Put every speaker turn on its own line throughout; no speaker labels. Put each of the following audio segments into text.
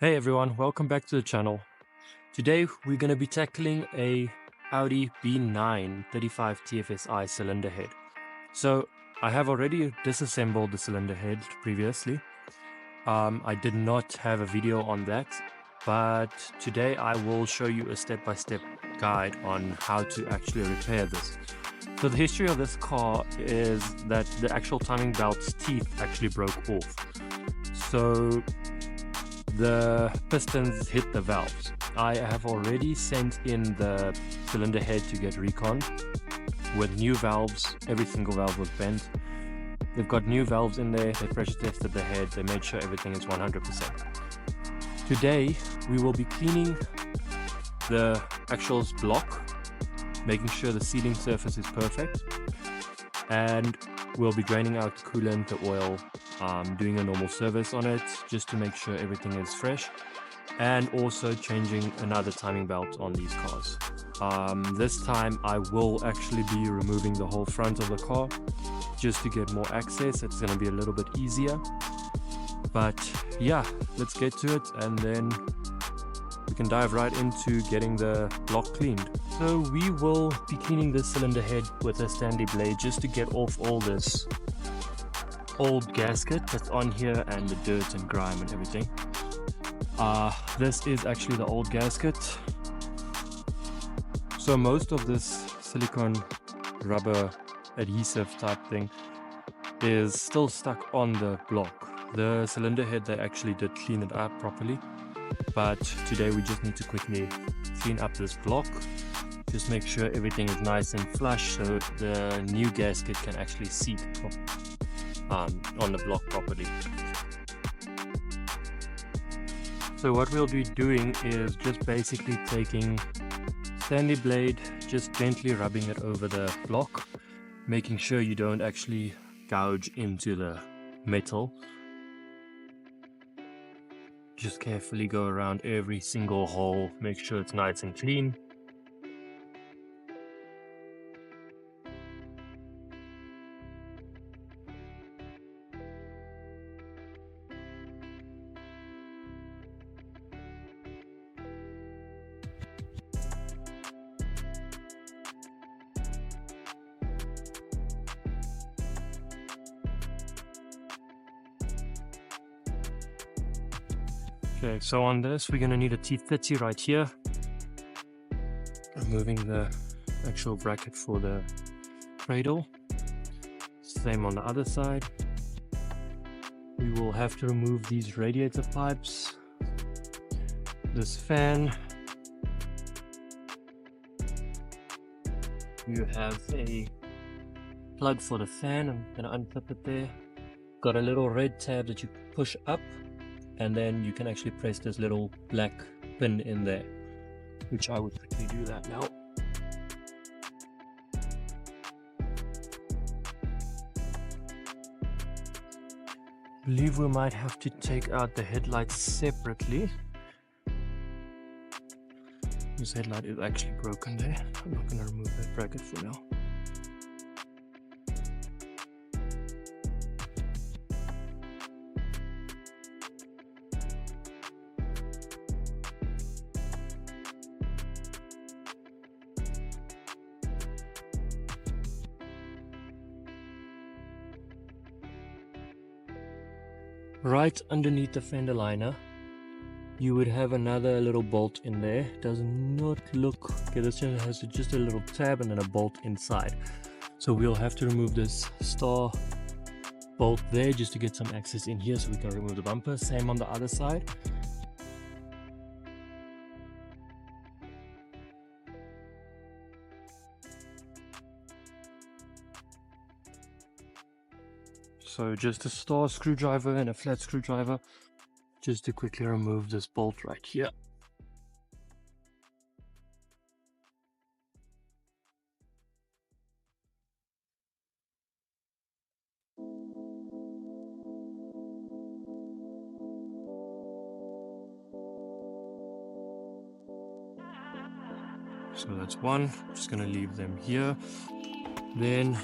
Hey everyone, welcome back to the channel. Today we're going to be tackling a Audi B9 35 TFSI cylinder head. So I have already disassembled the cylinder head previously. I did not have a video on that, but today I will show you a step-by-step guide on how to actually repair this. So the history of this car is that the actual timing belt's teeth actually broke off. So the pistons hit the valves. I have already sent in the cylinder head to get recon with new valves. Every single valve was bent. They've got new valves in there. They pressure tested the head. They made sure everything is 100%. Today we will be cleaning the actual block, making sure the sealing surface is perfect, and we'll be draining out the coolant, the oil, doing a normal service on it just to make sure everything is fresh, and also changing another timing belt on these cars. This time I will actually be removing the whole front of the car just to get more access. It's going to be a little bit easier, but yeah, let's get to it and then we can dive right into getting the block cleaned. So we will be cleaning the cylinder head with a Stanley blade just to get off all this old gasket that's on here and the dirt and grime and everything. This is actually the old gasket. So most of this silicone rubber adhesive type thing is still stuck on the block. The cylinder head, they actually did clean it up properly, but today we just need to quickly clean up this block, just make sure everything is nice and flush so the new gasket can actually seat on the block properly. So what we'll be doing is just basically taking Stanley blade, just gently rubbing it over the block, making sure you don't actually gouge into the metal. Just carefully go around every single hole, make sure it's nice and clean. Okay, so on this we're going to need a T30 right here. Removing the actual bracket for the cradle. Same on the other side. We will have to remove these radiator pipes, this fan. You have a plug for the fan. I'm going to unclip it there. Got a little red tab that you push up, and then you can actually press this little black pin in there, which I would quickly do that now. I believe we might have to take out the headlights separately. This headlight is actually broken there. I'm not going to remove that bracket for now. Right underneath the fender liner, you would have another little bolt in there. Does not look okay. This one has just a little tab and then a bolt inside. So we'll have to remove this star bolt there just to get some access in here so we can remove the bumper. Same on the other side. So just a star screwdriver and a flat screwdriver just to quickly remove this bolt right here. So that's one. I'm just gonna leave them here. Then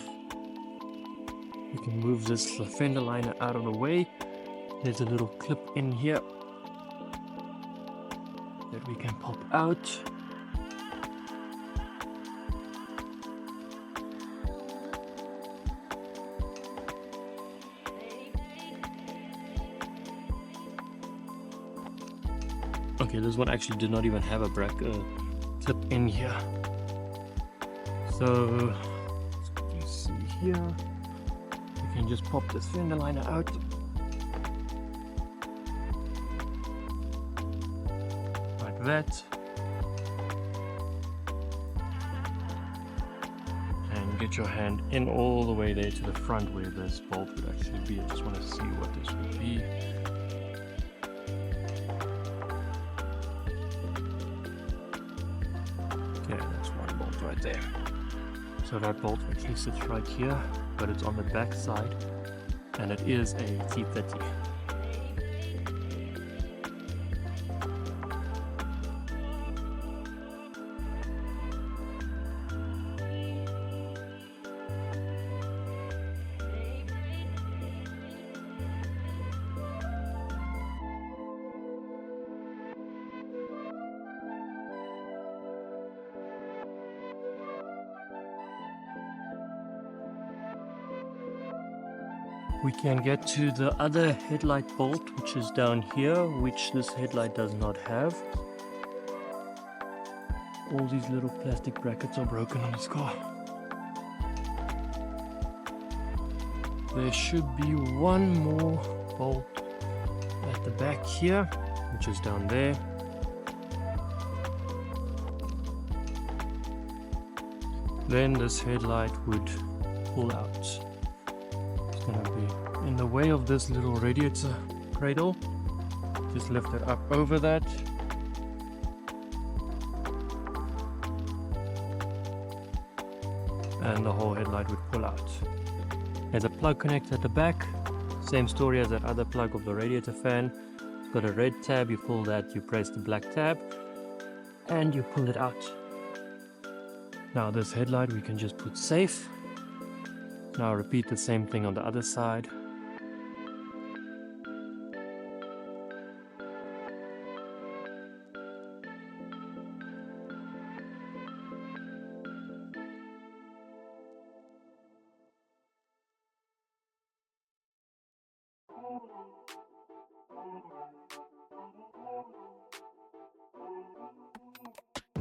you can move this fender liner out of the way. There's a little clip in here. that we can pop out. Okay, this one actually did not even have a bracket clip in here. So you see here, you can just pop this fender liner out. Like that. And get your hand in all the way there to the front where this bolt would actually be. I just want to see what this would be. Okay, that's one bolt right there. So that bolt actually sits right here, but it's on the back side, and it is a T30. We can get to the other headlight bolt, which is down here, which this headlight does not have. All these little plastic brackets are broken on this car. There should be one more bolt at the back here, which is down there. Then this headlight would pull out. Going to be in the way of this little radiator cradle. Just lift it up over that, and the whole headlight would pull out. There's a plug connector at the back, same story as that other plug of the radiator fan. It's got a red tab, you pull that, you press the black tab and you pull it out. Now this headlight we can just put safe. Now repeat the same thing on the other side.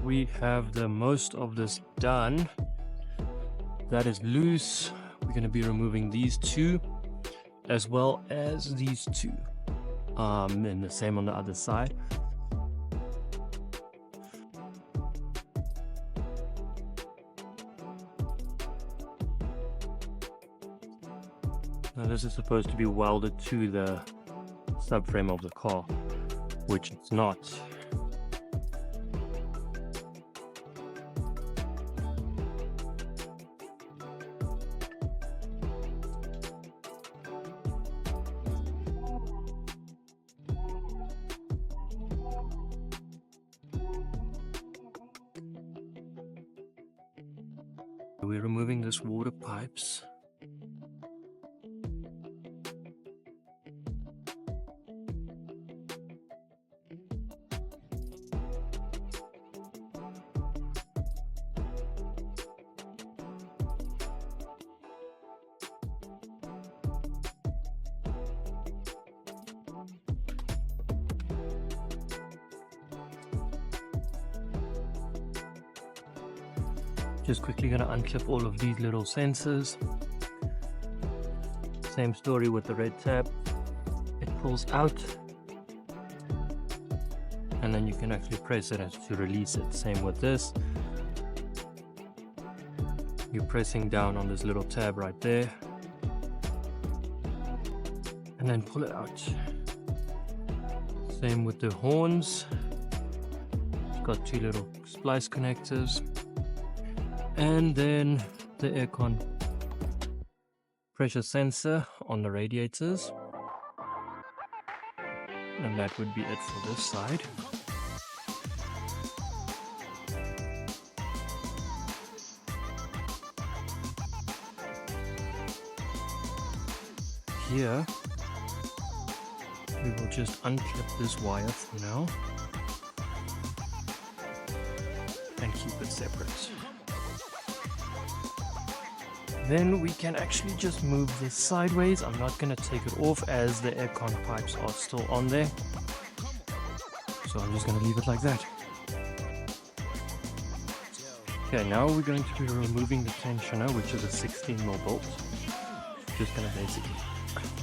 We have the most of this done. That is loose. We're going to be removing these two as well as these two, and the same on the other side. Now this is supposed to be welded to the subframe of the car, which it's not. We're removing this water pipes. Just quickly gonna unclip all of these little sensors. Same story with the red tab. It pulls out, and then you can actually press it to release it. Same with this. You're pressing down on this little tab right there, and then pull it out. Same with the horns. It's got two little splice connectors. And then the aircon pressure sensor on the radiators, and that would be it for this side. Here we will just unclip this wire for now. and keep it separate. Then we can actually just move this sideways. I'm not going to take it off as the aircon pipes are still on there. So I'm just going to leave it like that. Okay, now we're going to be removing the tensioner, which is a 16mm bolt. Just going to basically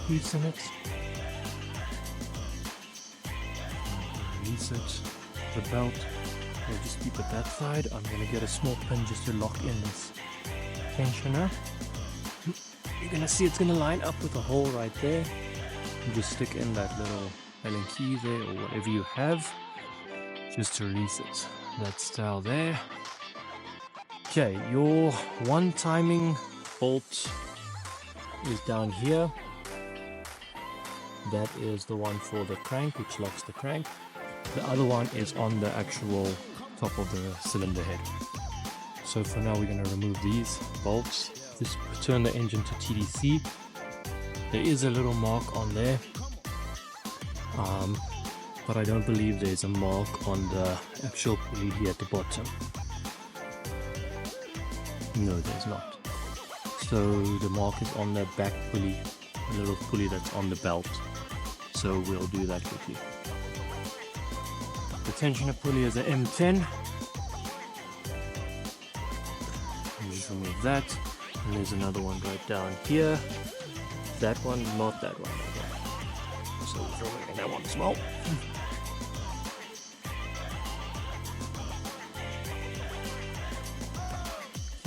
loosen it. Release it. The belt. We'll just keep it that side. I'm going to get a small pin just to lock in this tensioner. You're going to see it's going to line up with a hole right there. You just stick in that little Allen key there or whatever you have just to release it. That style there. Okay, your one timing bolt is down here. That is the one for the crank, which locks the crank. The other one is on the actual top of the cylinder head. So for now we're going to remove these bolts. Just turn the engine to TDC. There is a little mark on there, but I don't believe there's a mark on the actual pulley here at the bottom. No, there's not. So the mark is on the back pulley, a little pulley that's on the belt. So we'll do that quickly. The tensioner pulley is an M10. Just remove that. And there's another one right down here. That one, not that one. Okay. So we're removing that one as well.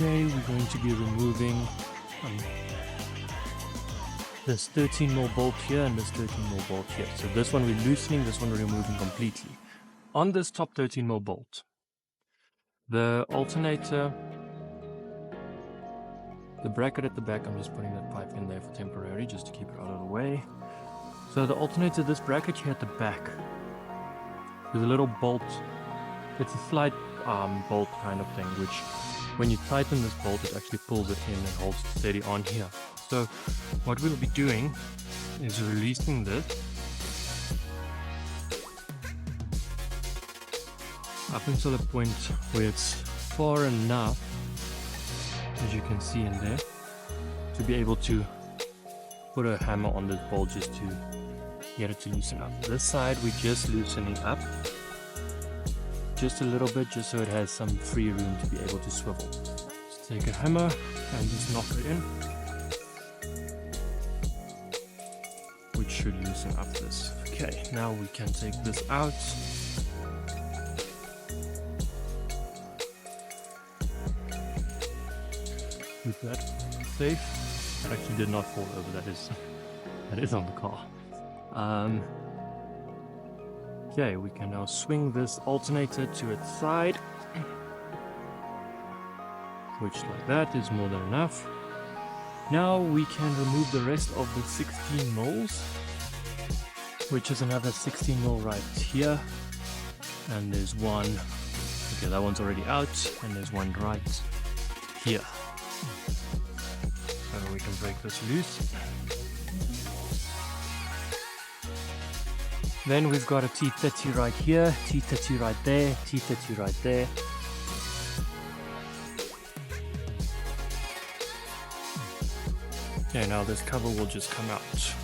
Okay, we're going to be removing this 13mm bolt here and this 13mm bolt here. So this one we're loosening, this one we're removing completely. On this top 13mm bolt, the alternator, the bracket at the back, I'm just putting that pipe in there for temporary just to keep it out of the way. So the alternator, this bracket here at the back, there's a little bolt. It's a slide bolt kind of thing, which when you tighten this bolt, it actually pulls it in and holds it steady on here. So what we'll be doing is releasing this up until the point where it's far enough, as you can see in there, to be able to put a hammer on this bolt just to get it to loosen up. This side we're just loosening up just a little bit, just so it has some free room to be able to swivel. Just take a hammer and just knock it in, which should loosen up this. Okay, now we can take this out. Keep that safe. It actually did not fall over. That is on the car. Okay, we can now swing this alternator to its side, which like that is more than enough. Now we can remove the rest of the 16mm, which is another 16mm right here, and there's one, okay, that one's already out, and there's one right here. So we can break this loose. Then we've got a T30 right here, T30 right there, T30 right there. Okay, now this cover will just come out.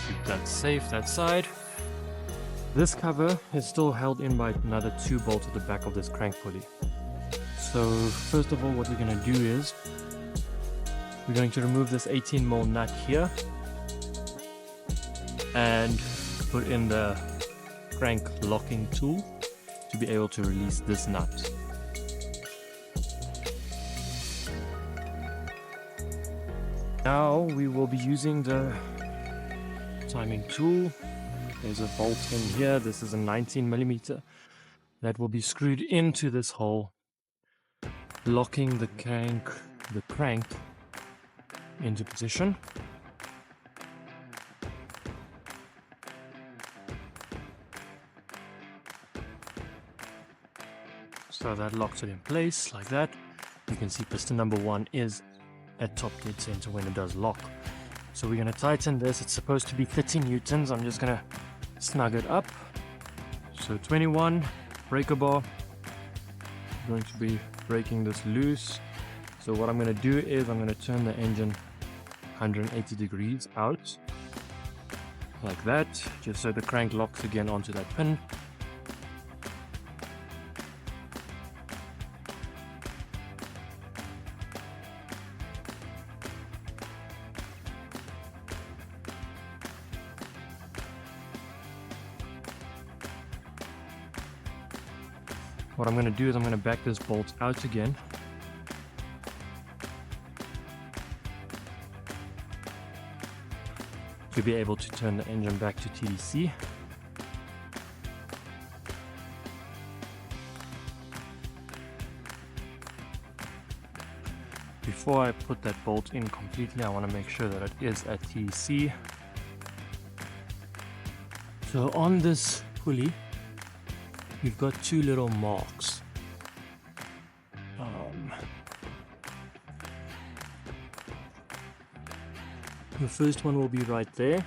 Keep that safe, that side. This cover is still held in by another 2 bolts at the back of this crank pulley. So first of all, what we're going to do is we're going to remove this 18mm nut here and put in the crank locking tool to be able to release this nut. Now we will be using the timing tool. There's a bolt in here. This is a 19mm that will be screwed into this hole, locking the crank into position. So that locks it in place like that. You can see piston number 1 is at top dead center when it does lock. So we're going to tighten this. It's supposed to be 30 newtons. I'm just going to snug it up. So 21, breaker bar, I'm going to be breaking this loose. So what I'm going to do is I'm going to turn the engine 180 degrees out like that, just so the crank locks again onto that pin. What I'm going to do is I'm going to back this bolt out again. To be able to turn the engine back to TDC. Before I put that bolt in completely, I want to make sure that it is at TDC. So on this pulley, you've got two little marks. The first one will be right there,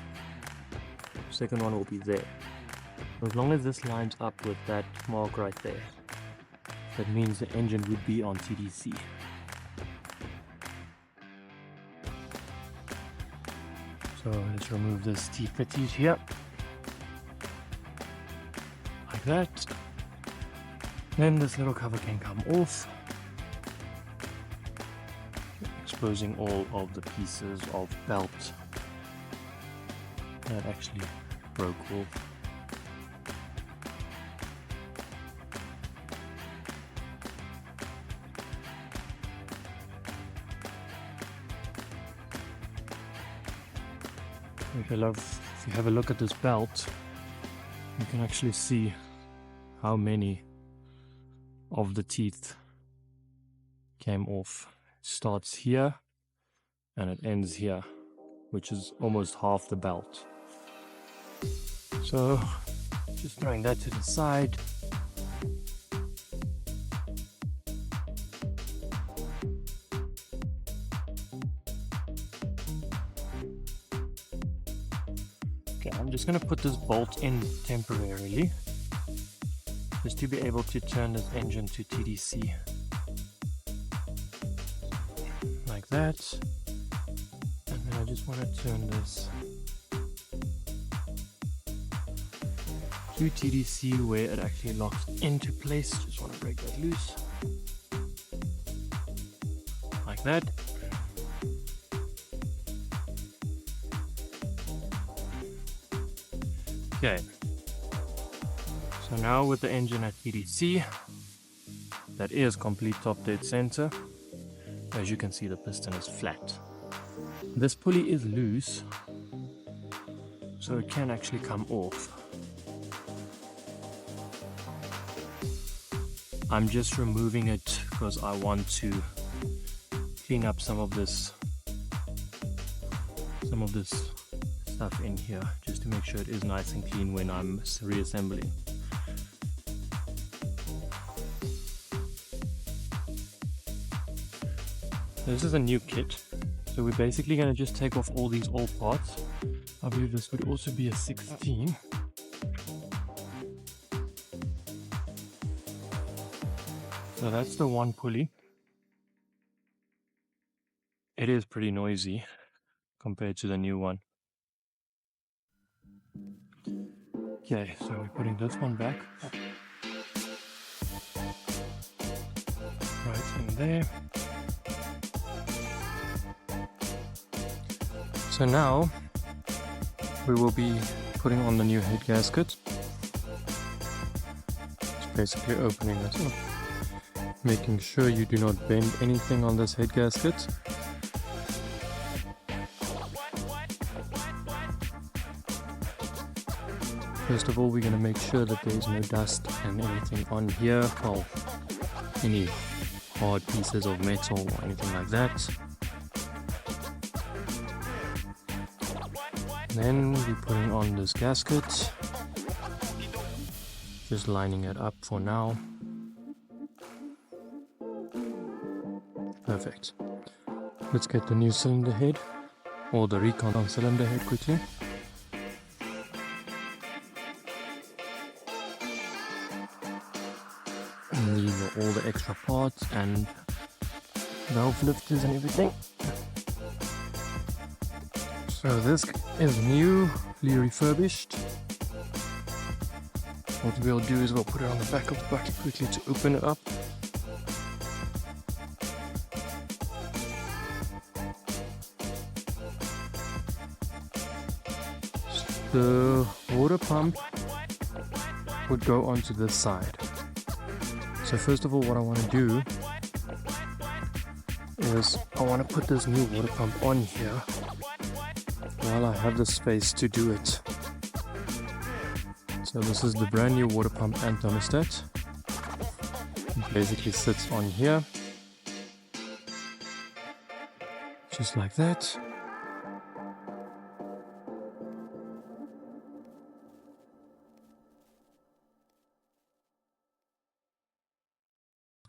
second one will be there. As long as this lines up with that mark right there, that means the engine would be on TDC. So let's remove this T-50 here, like that. Then this little cover can come off, exposing all of the pieces of belt that actually broke off. If you have a look at this belt, you can actually see how many of the teeth came off. It starts here and it ends here, which is almost half the belt. So just throwing that to the side. Okay, I'm just going to put this bolt in temporarily, just to be able to turn this engine to TDC. Like that. And then I just want to turn this to TDC where it actually locks into place. Just want to break that loose. Like that. Okay. So now with the engine at TDC, that is complete top dead center. As you can see, the piston is flat. This pulley is loose, so it can actually come off. I'm just removing it because I want to clean up some of this stuff in here, just to make sure it is nice and clean when I'm reassembling. This is a new kit, so we're basically going to just take off all these old parts. I believe this would also be a 16. So that's the one pulley. It is pretty noisy compared to the new one. Okay, so we're putting this one back. Right in there. So now we will be putting on the new head gasket. Just basically opening it up, making sure you do not bend anything on this head gasket. First of all, we're going to make sure that there's no dust and anything on here, well, any hard pieces of metal or anything like that. Then we're putting on this gasket, just lining it up for now. Perfect. Let's get the new cylinder head, or the recon cylinder head quickly. And these are all the extra parts and valve lifters and everything. So this is newly refurbished. What we'll do is we'll put it on the back of the bucket quickly to open it up. The water pump would go onto this side. So first of all, what I want to do is I want to put this new water pump on here while I have the space to do it. So this is the brand new water pump and thermostat. It basically sits on here, just like that.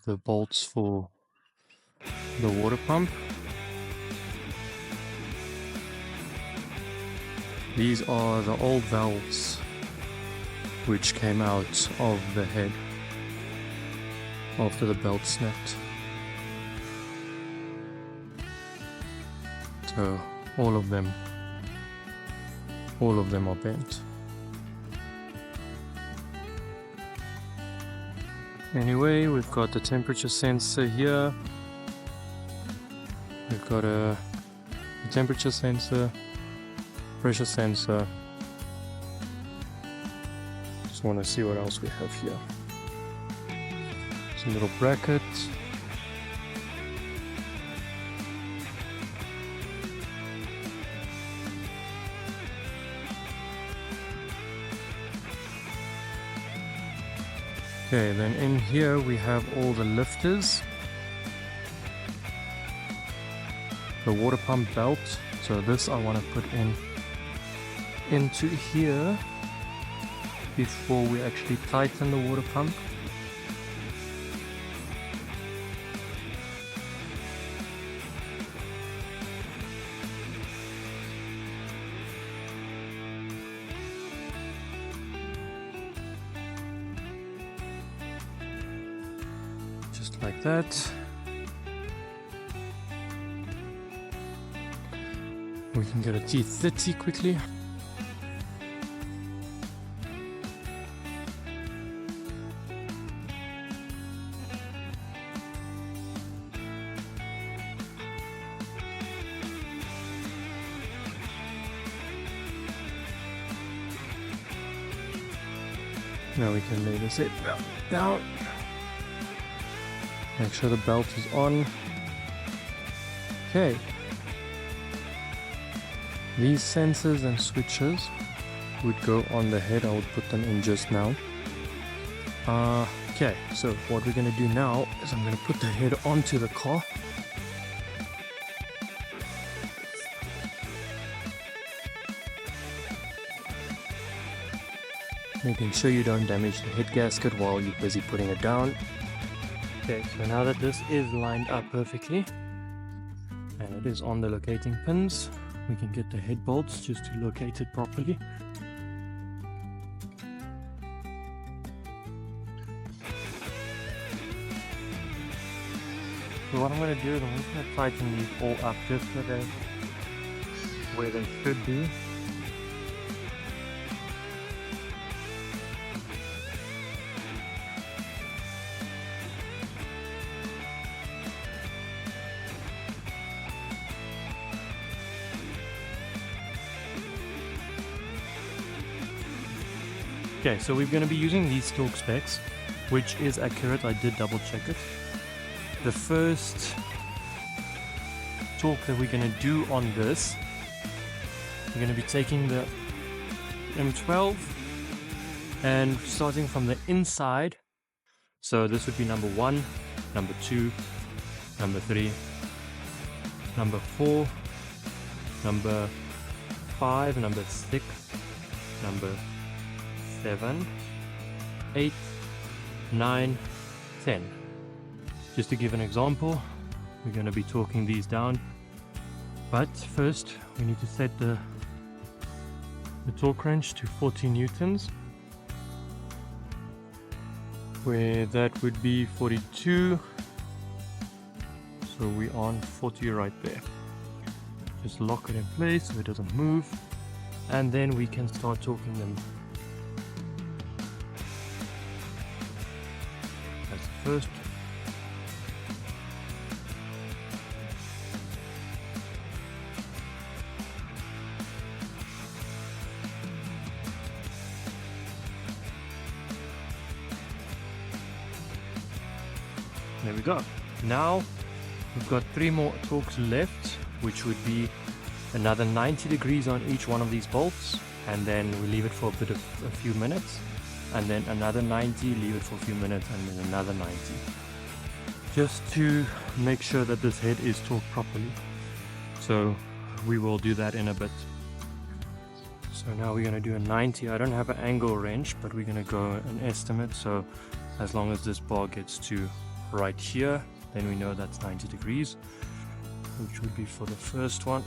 The bolts for the water pump. These are the old valves which came out of the head after the belt snapped. So all of them are bent. Anyway, we've got the temperature sensor here. We've got a temperature sensor, pressure sensor. Just want to see what else we have here. Some little brackets. Okay, then in here we have all the lifters, the water pump belt. So this I want to put into here before we actually tighten the water pump. Just like that. We can get a T30 quickly. Now we can lay this down. Make sure the belt is on. Okay. These sensors and switches would go on the head. I would put them in just now. Okay, so what we're going to do now is I'm going to put the head onto the car. Making sure you don't damage the head gasket while you're busy putting it down. Okay, so now that this is lined up perfectly and it is on the locating pins, we can get the head bolts just to locate it properly. So what I'm going to do is I'm just going to tighten these all up just so they're where they should be. Okay, so we're going to be using these torque specs, which is accurate. I did double check it. The first torque that we're going to do on this, we're going to be taking the M12 and starting from the inside. So this would be number 1, number 2, number 3, number 4, number 5, number 6, number 7, 8, 9, 10. Just to give an example, we're going to be torquing these down. But first, we need to set the torque wrench to 40 newtons. where that would be 42. So we're on 40 right there. Just lock it in place so it doesn't move, and then we can start torquing them. That's the first. There we go. Now we've got 3 more torques left, which would be another 90 degrees on each one of these bolts, and then we leave it for a few minutes, and then another 90, leave it for a few minutes, and then another 90, just to make sure that this head is torqued properly. So we will do that in a bit. So now we're going to do a 90. I don't have an angle wrench, but we're going to go an estimate. So as long as this bar gets to right here, then we know that's 90 degrees, which would be for the first one.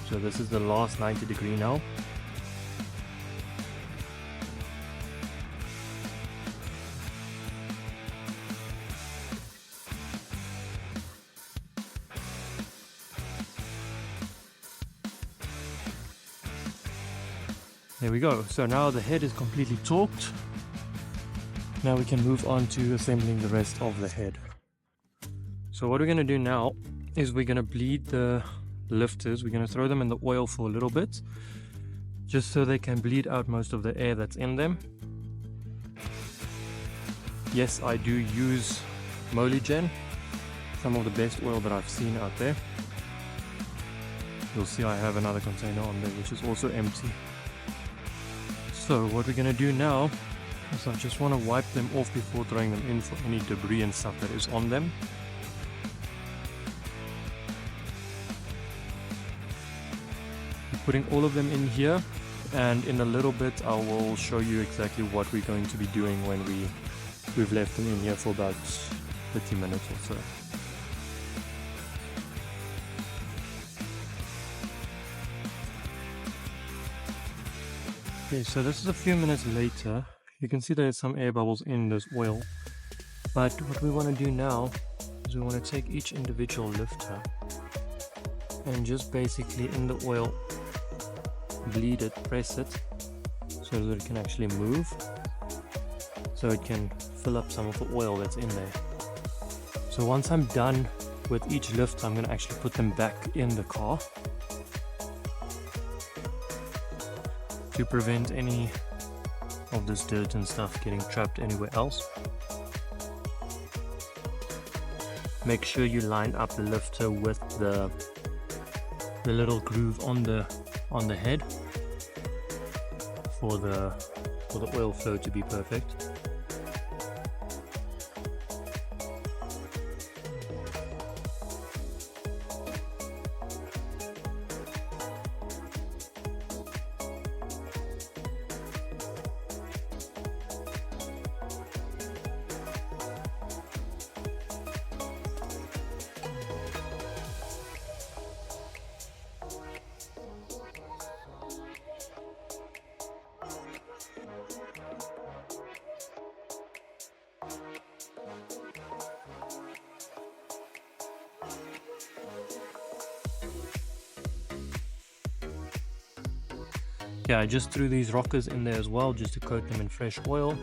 So this is the last 90 degree now. There we go. So now the head is completely torqued. Now we can move on to assembling the rest of the head. So what we're going to do now is we're going to bleed the lifters. We're going to throw them in the oil for a little bit, just so they can bleed out most of the air that's in them. Yes, I do use Molygen, some of the best oil that I've seen out there. You'll see I have another container on there which is also empty. So what we're going to do now is I just want to wipe them off before throwing them in for any debris and stuff that is on them. Putting all of them in here, and in a little bit I will show you exactly what we're going to be doing when we've left them in here for about 30 minutes or so. Okay, so this is a few minutes later. You can see there's some air bubbles in this oil, but what we want to do now is we want to take each individual lifter and just basically in the oil bleed it, press it so that it can actually move, so it can fill up some of the oil that's in there. So once I'm done with each lift, I'm going to actually put them back in the car to prevent any of this dirt and stuff getting trapped anywhere else. Make sure you line up the lifter with the little groove on the head for the oil flow to be perfect. Yeah, I just threw these rockers in there as well just to coat them in fresh oil.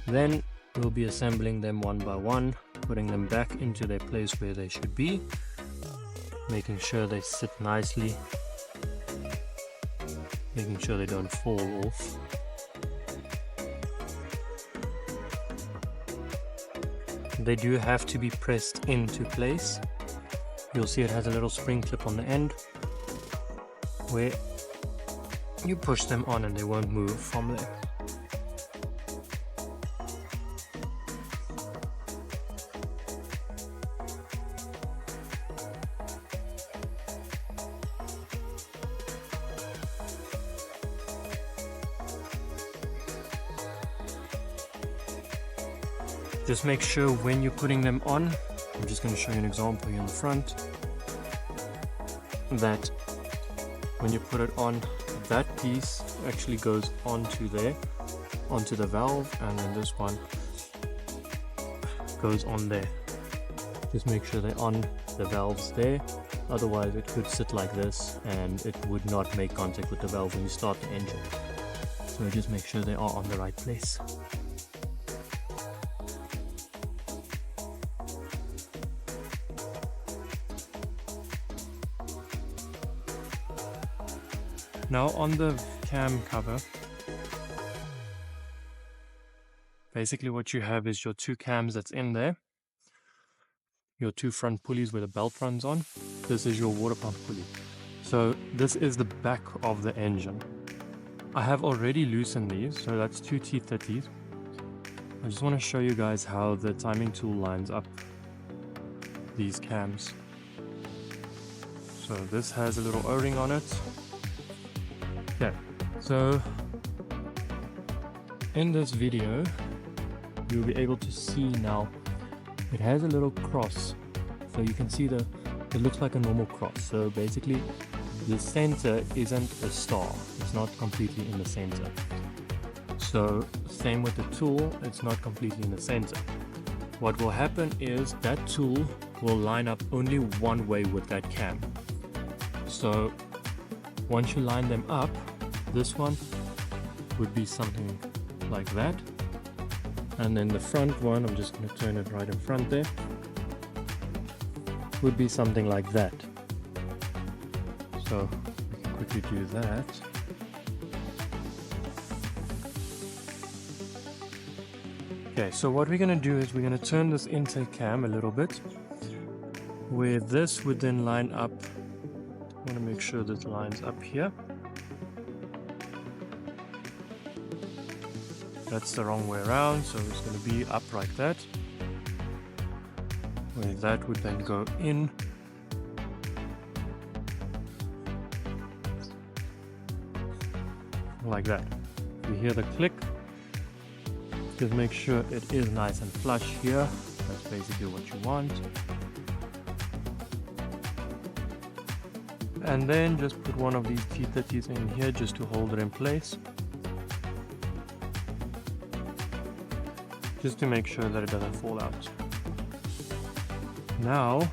Then we'll be assembling them one by one, putting them back into their place where they should be, making sure they sit nicely, making sure they don't fall off. They do have to be pressed into place. You'll see it has a little spring clip on the end where you push them on and they won't move from there. Just make sure when you're putting them on, I'm just going to show you an example here on the front, that when you put it on, that piece actually goes onto there, onto the valve, and then this one goes on there. Just make sure they're on the valves there, otherwise it could sit like this and it would not make contact with the valve when you start the engine. So just make sure they are on the right place. Now on the cam cover, basically what you have is your two cams that's in there, your two front pulleys where the belt runs on. This is your water pump pulley. So this is the back of the engine. I have already loosened these, so that's two T30s. I just want to show you guys how the timing tool lines up these cams. So this has a little O-ring on it. Okay, so in this video you'll be able to see now it has a little cross, so you can see it looks like a normal cross. So basically the center isn't a star, it's not completely in the center. So same with the tool, it's not completely in the center. What will happen is that tool will line up only one way with that cam. So once you line them up, this one would be something like that, and then the front one, I'm just going to turn it right in front there, would be something like that. So we can quickly do that. Okay, so what we're going to do is we're going to turn this intake cam a little bit, where this would then line up. I want to make sure this lines up here. That's the wrong way around, so it's going to be up like that, where that would then go in. Like that. You hear the click, just make sure it is nice and flush here. That's basically what you want. And then just put one of these T30s in here just to hold it in place, just to make sure that it doesn't fall out. Now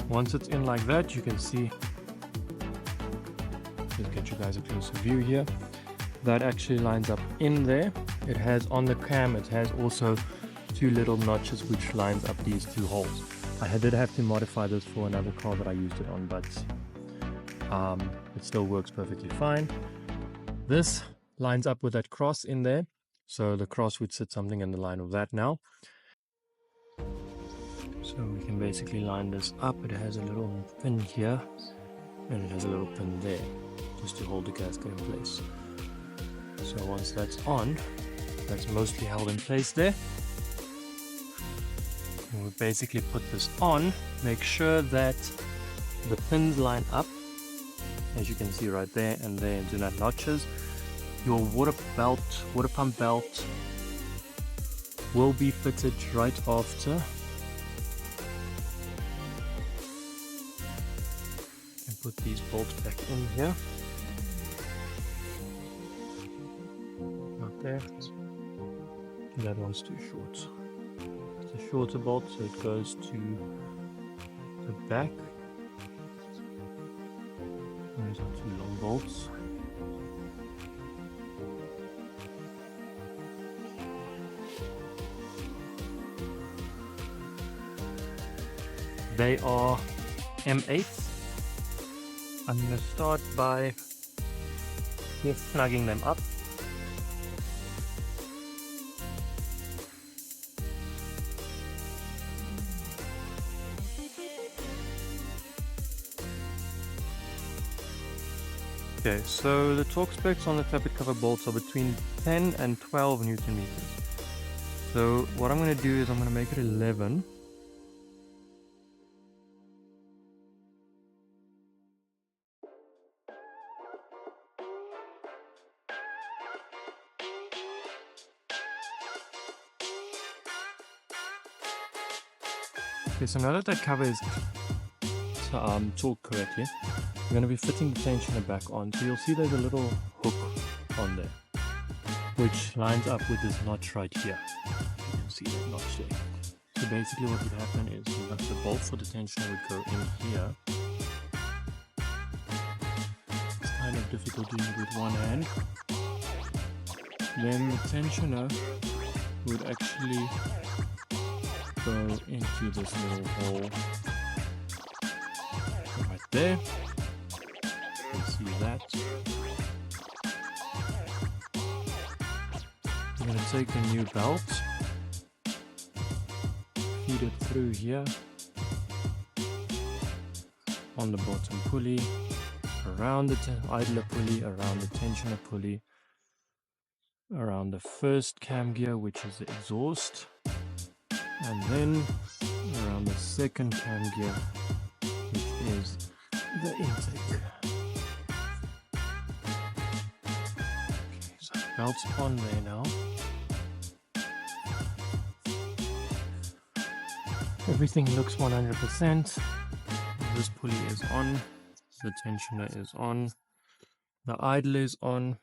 once it's in like that, you can see, just get you guys a closer view here, that actually lines up in there. It has on the cam, it has also two little notches which lines up these two holes. I did have to modify this for another car that I used it on, but it still works perfectly fine. This lines up with that cross in there, so the cross would sit something in the line of that now. So we can basically line this up. It has a little pin here and it has a little pin there just to hold the gasket in place. So once that's on, that's mostly held in place there. And we basically put this on, make sure that the pins line up, as you can see right there and there, and do not notches. Your water pump belt will be fitted right after. And put these bolts back in here. Not there. That one's too short. It's a shorter bolt, so it goes to the back. Those are two long bolts. They are M8s. I'm going to start by just snugging them up. Okay, so the torque specs on the tappet cover bolts are between 10 and 12 Newton meters. So what I'm going to do is I'm going to make it 11. Okay, so now that that cover is torqued correctly, we're going to be fitting the tensioner back on. So you'll see there's a little hook on there, which lines up with this notch right here. You can see that notch there. So basically what would happen is the bolt for the tensioner would go in here. It's kind of difficult doing it with one hand. Then the tensioner would actually go into this little hole right there. You can see that. I'm going to take the new belt, feed it through here on the bottom pulley, around the idler pulley, around the tensioner pulley, around the first cam gear, which is the exhaust, and then around the second cam gear, which is the intake. Okay, so the belt's on there now. Everything looks 100%. This pulley is on, the tensioner is on, the idler is on.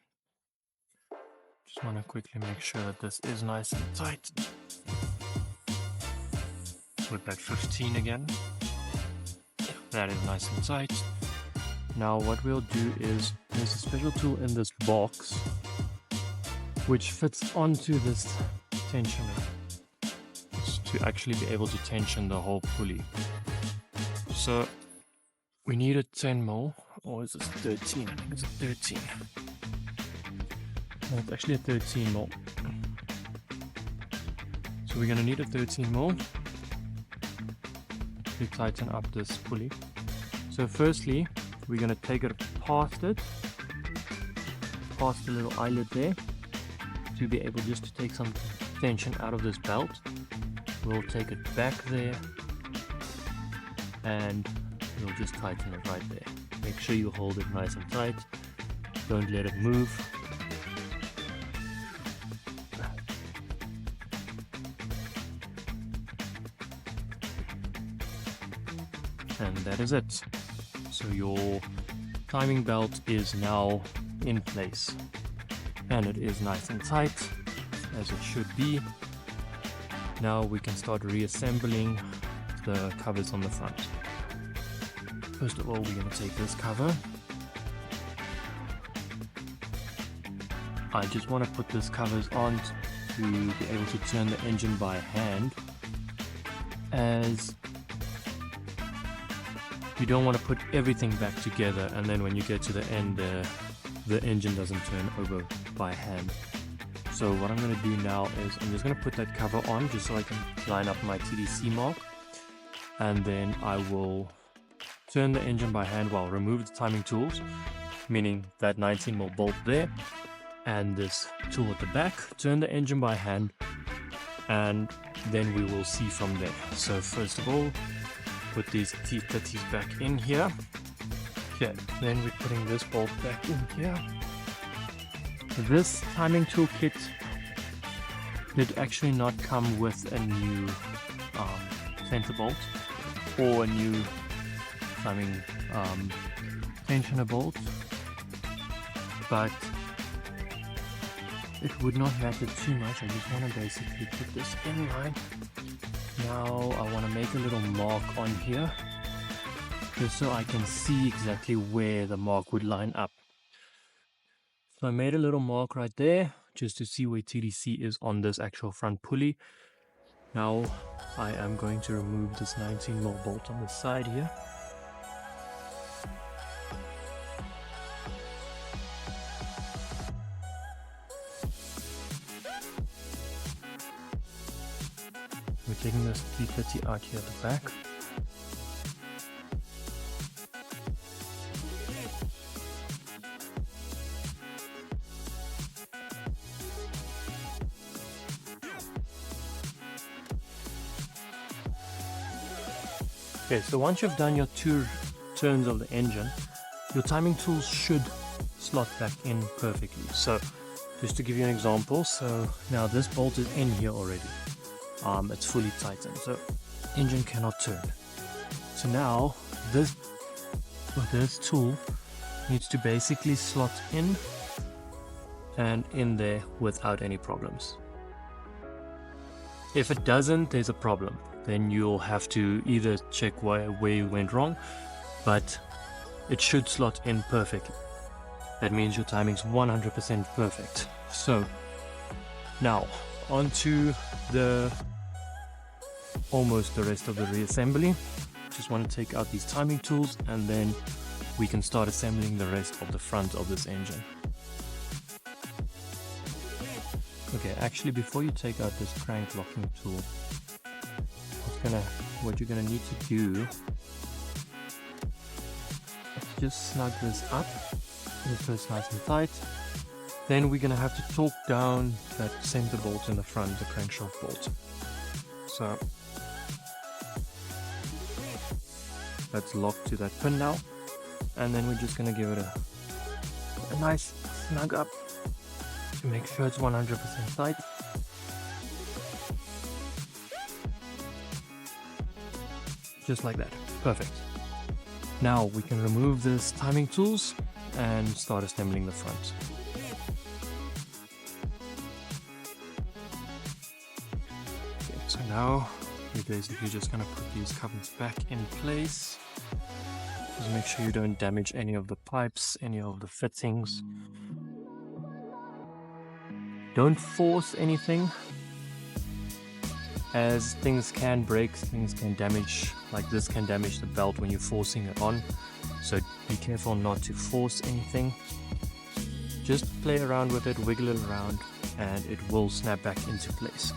Just want to quickly make sure that this is nice and tight. With that 15 again. That is nice and tight. Now what we'll do is, there's a special tool in this box which fits onto this tensioner to actually be able to tension the whole pulley. So we need a 10mm, or is this 13? I think it's a 13. No, it's actually a 13mm. So we're going to need a 13mm to tighten up this pulley. So firstly, we're going to take it past the little eyelet there, to be able just to take some tension out of this belt. We'll take it back there and we'll just tighten it right there. Make sure you hold it nice and tight, don't let it move. And that is it. So your timing belt is now in place and it is nice and tight, as it should be. Now we can start reassembling the covers on the front. First of all, we're going to take this cover. I just want to put this covers on to be able to turn the engine by hand, as you don't want to put everything back together and then when you get to the end the engine doesn't turn over by hand. So what I'm going to do now is I'm just going to put that cover on just so I can line up my TDC mark, and then I will turn the engine by hand while remove the timing tools, meaning that 19mm bolt there and this tool at the back. Turn the engine by hand and then we will see from there. So first of all, put these T30s back in here. Okay, then we're putting this bolt back in here. This timing tool kit did actually not come with a new center bolt or a new timing tensioner bolt, but it would not matter too much. I just want to basically put this in line. Now I want to make a little mark on here just so I can see exactly where the mark would line up. So I made a little mark right there just to see where TDC is on this actual front pulley. Now I am going to remove this 19mm bolt on the side here. We're taking this T30 out here at the back. Okay, so once you've done your 2 turns of the engine, your timing tools should slot back in perfectly. So just to give you an example, so now this bolt is in here already. It's fully tightened. So engine cannot turn. So now this tool needs to basically slot in and in there without any problems. If it doesn't, there's a problem. Then you'll have to either check where you went wrong, but it should slot in perfectly. That means your timing's 100% perfect. So now onto almost the rest of the reassembly. Just want to take out these timing tools and then we can start assembling the rest of the front of this engine. Okay, actually before you take out this crank locking tool, what you're gonna need to do is just snug this up. This goes nice and tight. Then we're gonna have to torque down that center bolt in the front, the crankshaft bolt. So that's locked to that pin now, and then we're just gonna give it a nice snug up to make sure it's 100% tight. Just like that. Perfect. Now we can remove this timing tools and start assembling the front. Okay, so now you're basically just going to put these covers back in place. Just make sure you don't damage any of the pipes, any of the fittings. Don't force anything, as things can break, things can damage, like this can damage the belt when you're forcing it on. So be careful not to force anything. Just play around with it, wiggle it around, and it will snap back into place.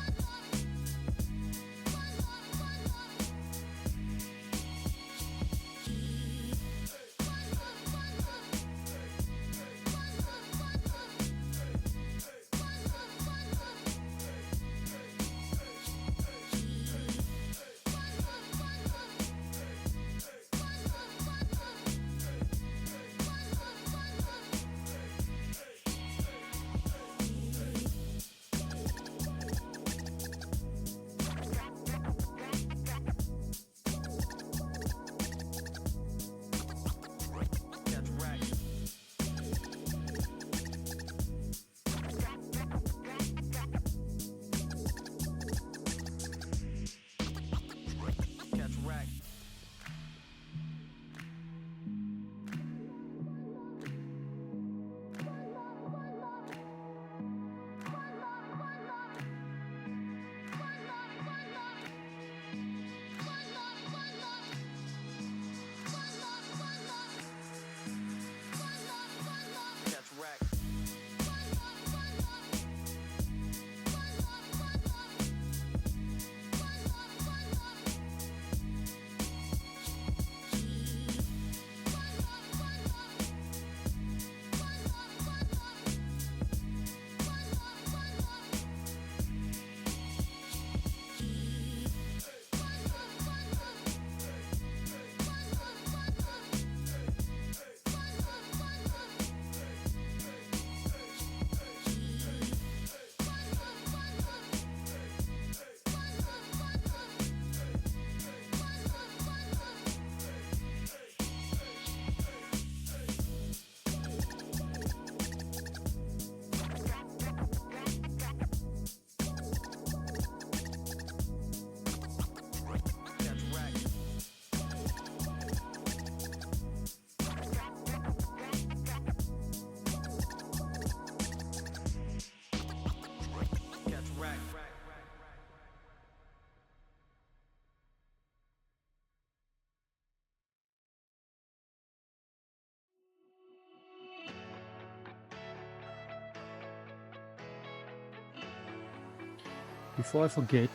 Before I forget,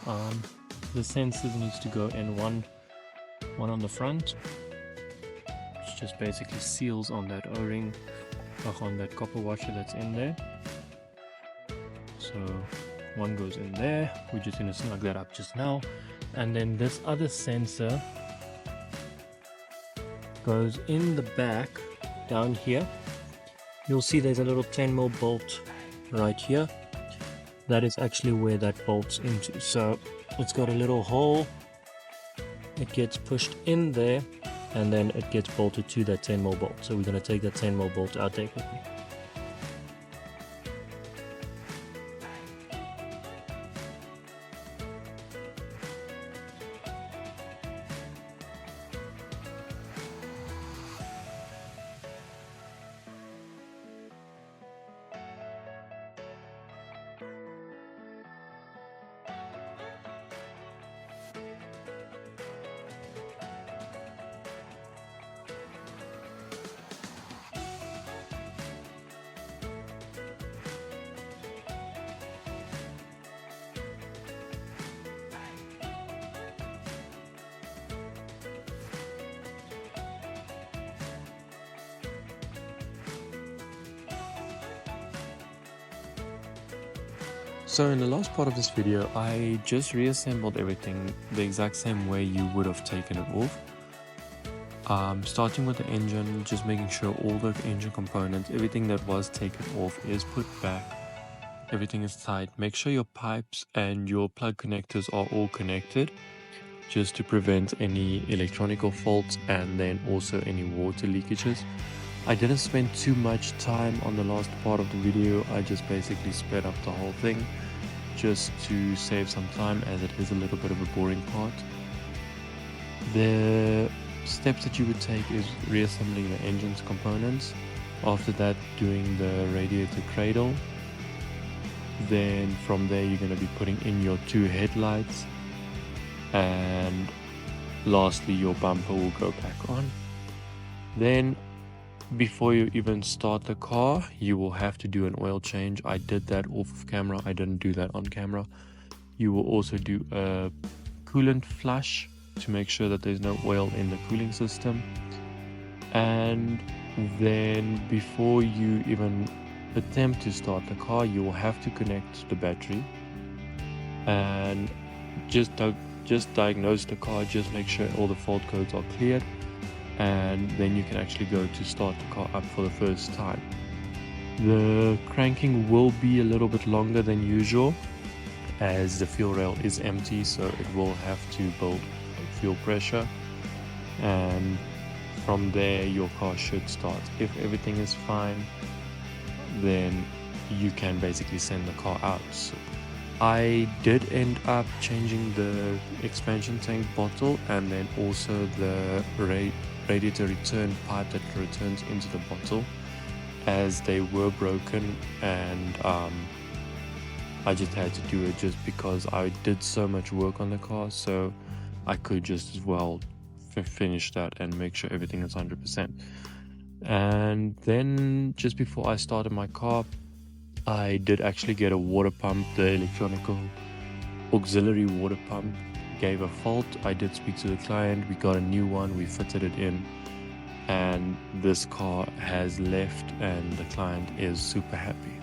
the sensors needs to go in one on the front, which just basically seals on that O-ring, on that copper washer that's in there. So one goes in there, we're just going to snug that up just now, and then this other sensor goes in the back down here. You'll see there's a little 10mm bolt right here. That is actually where that bolts into. So it's got a little hole it gets pushed in there and then it gets bolted to that 10mm bolt. So we're going to take that 10mm bolt out there quickly. So in the last part of this video, I just reassembled everything the exact same way you would have taken it off. Starting with the engine, just making sure all the engine components, everything that was taken off is put back. Everything is tight. Make sure your pipes and your plug connectors are all connected, just to prevent any electronical faults and then also any water leakages. I didn't spend too much time on the last part of the video. I just basically sped up the whole thing just to save some time, as it is a little bit of a boring part. The steps that you would take is reassembling the engine's components. After that, doing the radiator cradle. Then from there you're going to be putting in your two headlights, and lastly your bumper will go back on. Then before you even start the car, you will have to do an oil change. I did that off of camera, I didn't do that on camera. You will also do a coolant flush to make sure that there's no oil in the cooling system. And then before you even attempt to start the car, you will have to connect the battery and just diagnose the car, just make sure all the fault codes are cleared, and then you can actually go to start the car up for the first time. The cranking will be a little bit longer than usual, as the fuel rail is empty, so it will have to build fuel pressure, and from there your car should start. If everything is fine, then you can basically send the car out. So I did end up changing the expansion tank bottle and then also the radiator return pipe that returns into the bottle, as they were broken, and I just had to do it just because I did so much work on the car, so I could just as well finish that and make sure everything is 100%. And then just before I started my car, I did actually get a water pump. The electronical auxiliary water pump gave a fault. I did speak to the client, we got a new one, we fitted it in, and this car has left and the client is super happy.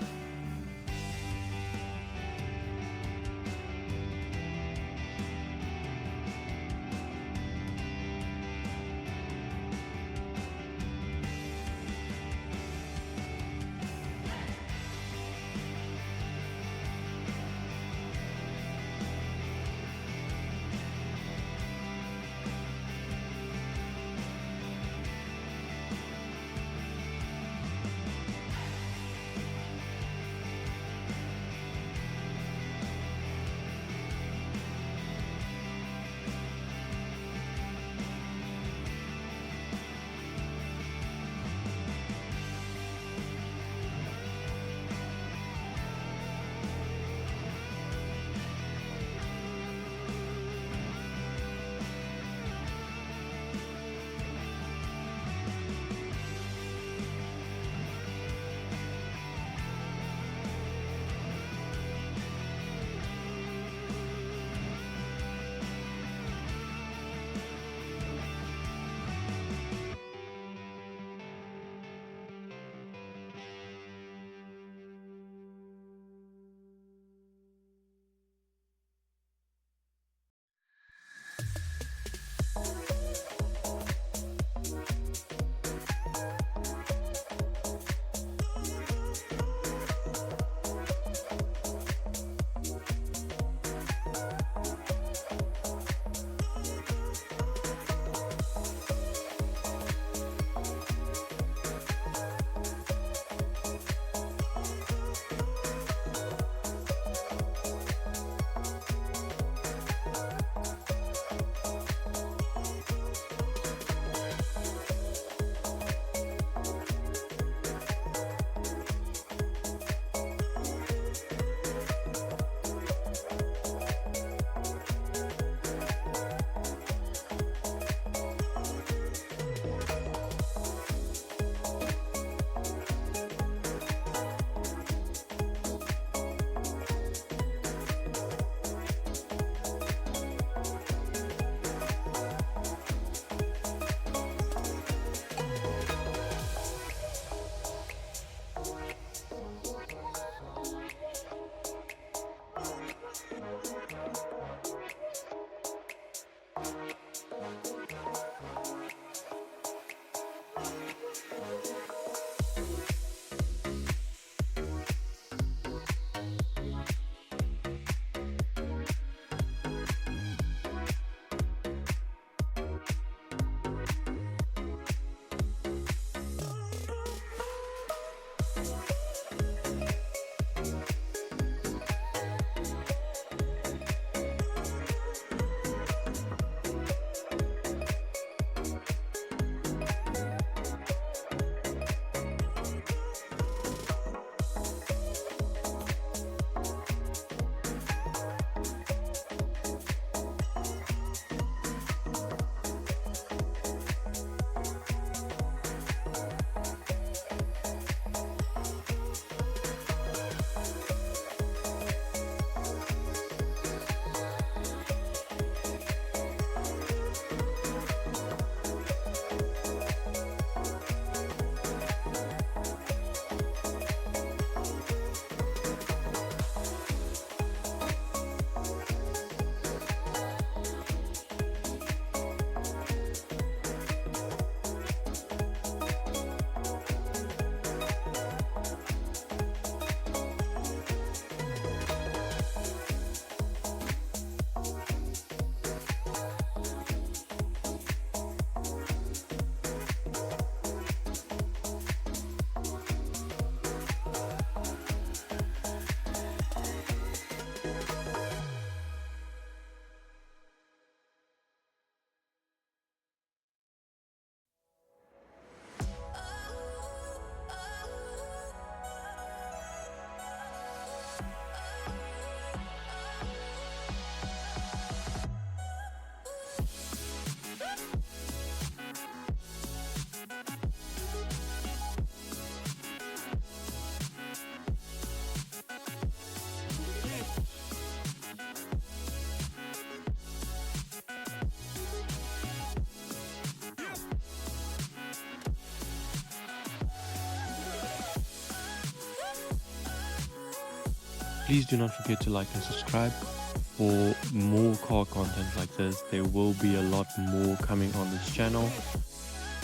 please do not forget to like and subscribe for more car content like this. There will be a lot more coming on this channel.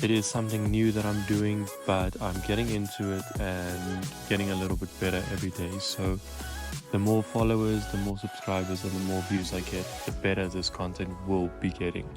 It is something new that I'm doing, but I'm getting into it and getting a little bit better every day. So the more followers, the more subscribers, and the more views I get, the better this content will be getting.